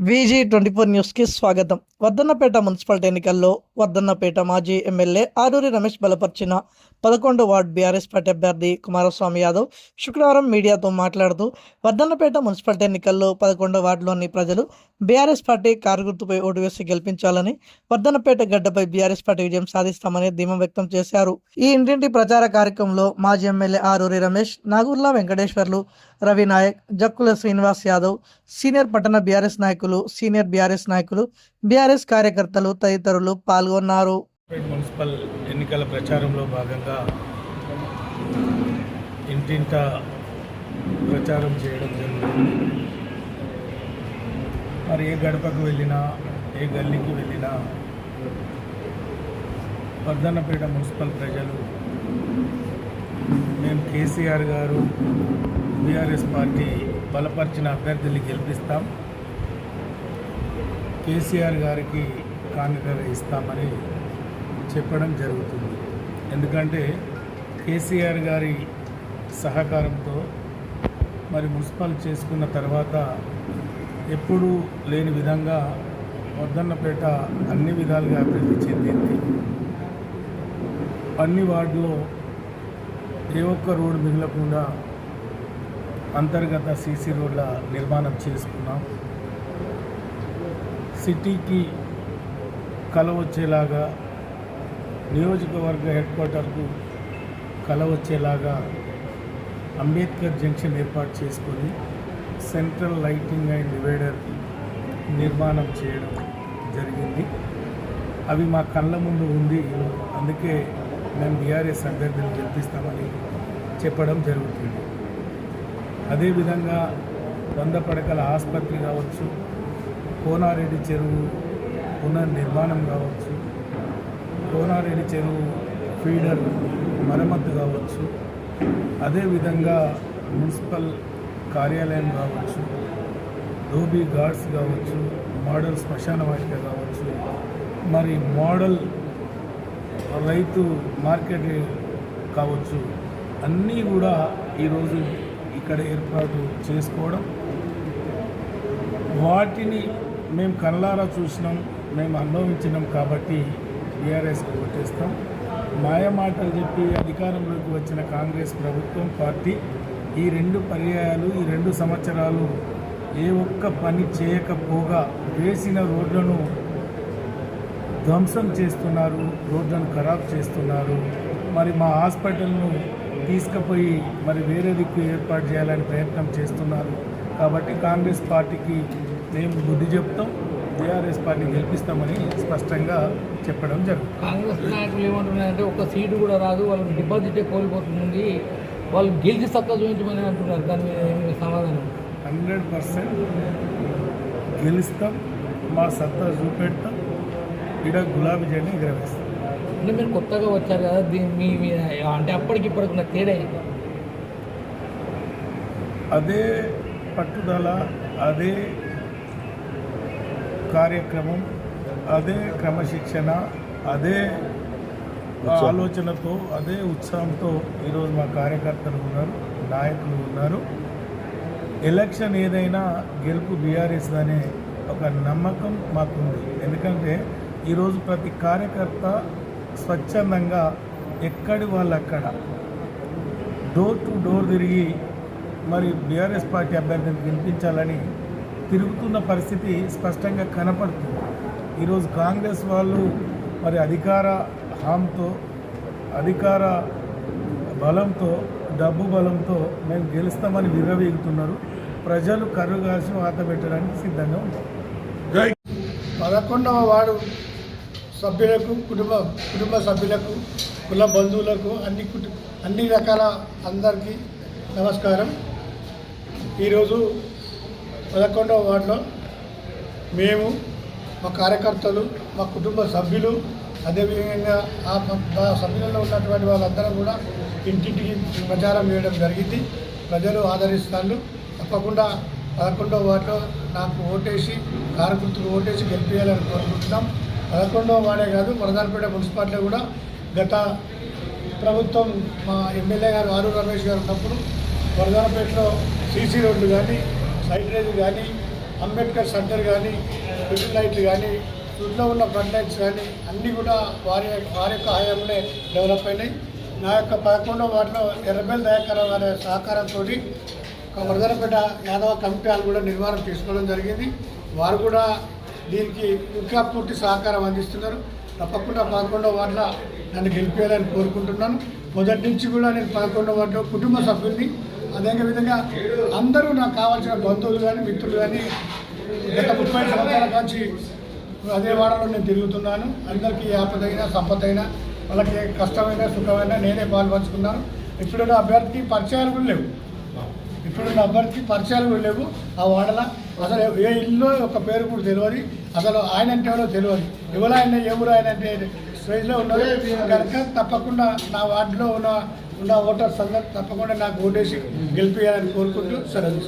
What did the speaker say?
VG24 న్యూస్కి స్వాగతం. Wardhannapet municipality ఎన్నికల్లో వర్ధన్నపేట మాజీ ఎమ్మెల్యే ఆరూరి రమేష్ బలపర్చిన 11వ వార్డు బీఆర్ఎస్ పార్టీ అభ్యర్థి కుమారస్వామి యాదవ్ శుక్రవారం మీడియాతో మాట్లాడుతూ వర్ధన్నపేట మున్సిపాలిటీ ఎన్నికల్లో 11వ వార్డులోని ప్రజలు బీఆర్ఎస్ పార్టీ కారు గుర్తుపై ఓటు వేసి గెలిపించాలని, వర్ధన్నపేట గడ్డపై బీఆర్ఎస్ పార్టీ విజయం సాధిస్తామని ధీమా వ్యక్తం చేశారు. ఈ ఇంటింటి ప్రచార కార్యక్రమంలో మాజీ ఎమ్మెల్యే ఆరూరి రమేష్, నాగూర్ల వెంకటేశ్వర్లు, రవి నాయక్, జక్కుల శ్రీనివాస్ యాదవ్, సీనియర్ పట్టణ బీఆర్ఎస్ నాయకులు, సీనియర్ బీఆర్ఎస్ నాయకులు, బీఆర్ఎస్ కార్యకర్తలు తదితరులు పాల్గొన్నారు. మున్సిపల్ ఎన్నికల ప్రచారంలో భాగంగా ఇంటింట ప్రచారం చేయడం జరుగుతుంది. మరి ఏ గడపకు వెళ్ళినా, ఏ గల్లీకి వెళ్ళినా వర్ధన్నపేట మున్సిపల్ ప్రజలు మేము కేసీఆర్ గారు బీఆర్ఎస్ పార్టీ బలపరిచిన అభ్యర్థుల్ని గెలిపిస్తాం, కేసీఆర్ గారికి కానుక ఇస్తామని చెప్పడం జరుగుతుంది. ఎందుకంటే కేసీఆర్ గారి సహకారంతో మరి మున్సిపల్ చేసుకున్న తర్వాత ఎప్పుడూ లేని విధంగా వర్ధన్నపేట అన్ని విధాలుగా అభివృద్ధి చెందింది. అన్ని వార్డులో ఏ ఒక్క రోడ్డు మిగలకుండా అంతర్గత సీసీ రోడ్ల నిర్మాణం చేసుకున్నాం. సిటీకి కల వచ్చేలాగా, నియోజకవర్గ హెడ్ క్వార్టర్కు కల వచ్చేలాగా అంబేద్కర్ జంక్షన్ ఏర్పాటు చేసుకొని సెంట్రల్ లైటింగ్ అండ్ డివైడర్ నిర్మాణం చేయడం జరిగింది. అవి మా కళ్ళ ముందు ఉంది. అందుకే మేము బీఆర్ఎస్ అభ్యర్థిని గెలిపిస్తామని చెప్పడం జరుగుతుంది. అదేవిధంగా 100 పడకల ఆసుపత్రి కావచ్చు, కోనారెడ్డి చెరువు పునర్నిర్మాణం కావచ్చు, కోనారెడ్డి చెరువు ఫీడర్ మరమ్మతు కావచ్చు, అదేవిధంగా మున్సిపల్ కార్యాలయం కావచ్చు, ధోబీ గార్డ్స్ కావచ్చు, మోడల్ శ్మశాన వాటిక కావచ్చు, మరి మోడల్ రైతు మార్కెట్ కావచ్చు, అన్నీ కూడా ఈరోజు ఇక్కడ ఏర్పాటు చేసుకోవడం, వాటిని మేము కళ్ళారా చూసినాం, మేము అనుభవించినాం కాబట్టి బీఆర్ఎస్కి ఓటేస్తాం. మాయమాటలు చెప్పి అధికారంలోకి వచ్చిన కాంగ్రెస్ ప్రభుత్వం పార్టీ ఈ 2 పర్యాయాలు, ఈ 2 సంవత్సరాలు ఏ ఒక్క పని చేయకపోగా వేసిన రోడ్లను ధ్వంసం చేస్తున్నారు, రోడ్లను ఖరాబ్ చేస్తున్నారు. మరి మా హాస్పిటల్ను తీసుకుపోయి మరి వేరే దిక్కు ఏర్పాటు చేయాలని ప్రయత్నం చేస్తున్నారు. కాబట్టి కాంగ్రెస్ పార్టీకి మేము బుద్ధి చెప్తాం, బీఆర్ఎస్ పార్టీ గెలిపిస్తామని స్పష్టంగా చెప్పడం జరుగుతుంది. కాంగ్రెస్ నాయకులు ఏమంటున్నారంటే ఒక సీటు కూడా రాదు, వాళ్ళకి డిపాజిటే కోల్పోతుంది, వాళ్ళు గెలిచి సత్తా చూపించమని అంటున్నారు. దాని మీద సమాధానం 100% గెలుస్తాం, మా సత్తా చూపెడతాం, ఇక్కడ గులాబీ జెండా ఎగరవేస్తాం. అంటే మీరు కొత్తగా వచ్చారు కదా, మీ అంటే అప్పటికి ఇప్పటికున్న తేడా అదే పట్టుదల, అదే కార్యక్రమం, అదే క్రమశిక్షణ, అదే ఆలోచనతో, అదే ఉత్సాహంతో ఈరోజు మా కార్యకర్తలు ఉన్నారు, నాయకులు ఉన్నారు. ఎలక్షన్ ఏదైనా గెలుపు బీఆర్ఎస్ అనే ఒక నమ్మకం మాకుంది. ఎందుకంటే ఈరోజు ప్రతి కార్యకర్త స్వచ్ఛందంగా ఎక్కడి వాళ్ళు అక్కడ డోర్ టు డోర్ తిరిగి మరి బీఆర్ఎస్ పార్టీ అభ్యర్థిని గెలిపించాలని తిరుగుతున్న పరిస్థితి స్పష్టంగా కనపడుతుంది. ఈరోజు కాంగ్రెస్ వాళ్ళు మరి అధికార హామీతో, అధికార బలంతో, డబ్బు బలంతో మేము గెలుస్తామని విర్రవీగుతున్నారు. ప్రజలు కర్రుగాసి వాత పెట్టడానికి సిద్ధంగా ఉన్నారు. 11వ వార్డు సభ్యులకు, కుటుంబ సభ్యులకు, కుల బంధువులకు, అన్ని రకాల అందరికీ నమస్కారం. ఈరోజు 11వ వార్డులో మేము, మా కార్యకర్తలు, మా కుటుంబ సభ్యులు, అదేవిధంగా ఆ సభ్యులలో ఉన్నటువంటి వాళ్ళందరూ కూడా ఇంటింటికి ప్రచారం చేయడం జరిగింది. ప్రజలు ఆదరిస్తారు. తప్పకుండా 11వ వార్డులో నాకు ఓటేసి, కారు గుర్తుకు ఓటేసి గెలిపించాలని కోరుకుంటున్నాం. 11వ వార్డే కాదు, వర్ధన్నపేట మున్సిపాలిటీ కూడా గత ప్రభుత్వం మా ఎమ్మెల్యే గారు ఆరూరి రమేష్ గారు ఉన్నప్పుడు వర్ధన్నపేటలో సీసీ రోడ్లు కానీ, సైడ్ రేజ్ కానీ, అంబేద్కర్ సెంటర్ కానీ స్ట్రీట్ లైట్లు కానీ చుట్టూ ఉన్న ఫ్రంట్ లైట్స్ కానీ అన్నీ కూడా వారి యొక్క హయాంలోనే డెవలప్ అయినాయి. నా యొక్క 11వ వార్డులో ఎర్రబెల్లి దయాకర్ వారి సహకారంతో వర్ధనపేట యాదవ కమిటీ వాళ్ళు కూడా నిర్మాణం తీసుకోవడం జరిగింది. వారు కూడా దీనికి ఇంకా పూర్తి సహకారం అందిస్తున్నారు. తప్పకుండా 11వ వార్డులో నన్ను గెలిపేయాలని కోరుకుంటున్నాను. మొదటి నుంచి కూడా నేను 11వ వార్డులో కుటుంబ సభ్యుల్ని, అదేవిధంగా అందరూ నాకు కావాల్సిన బంధువులు కానీ మిత్రులు కానీ గత 30 సంవత్సరాల నుంచి అదే వాడలో నేను తిరుగుతున్నాను. అందరికీ ఆపదైనా సంపదైనా వాళ్ళకి కష్టమైనా సుఖమైనా నేనే పాల్పంచుకున్నాను. ఇప్పుడున్న అభ్యర్థికి పరిచయాలు కూడా లేవు. ఆ వాడల అసలు ఏ ఇల్లు ఒక పేరు కూడా తెలియదు. అసలు ఆయన అంటే ఎవరో తెలియదు. ఎవరు ఆయన ఏ ఊరు ఆయన అంటే స్టేజ్లో ఉన్నారు కనుక తప్పకుండా నా వార్డులో ఉన్న ఓటర్స్ అందరూ తప్పకుండా నాకు ఓటేసి గెలిపేయాలని కోరుకుంటూ సెలవు.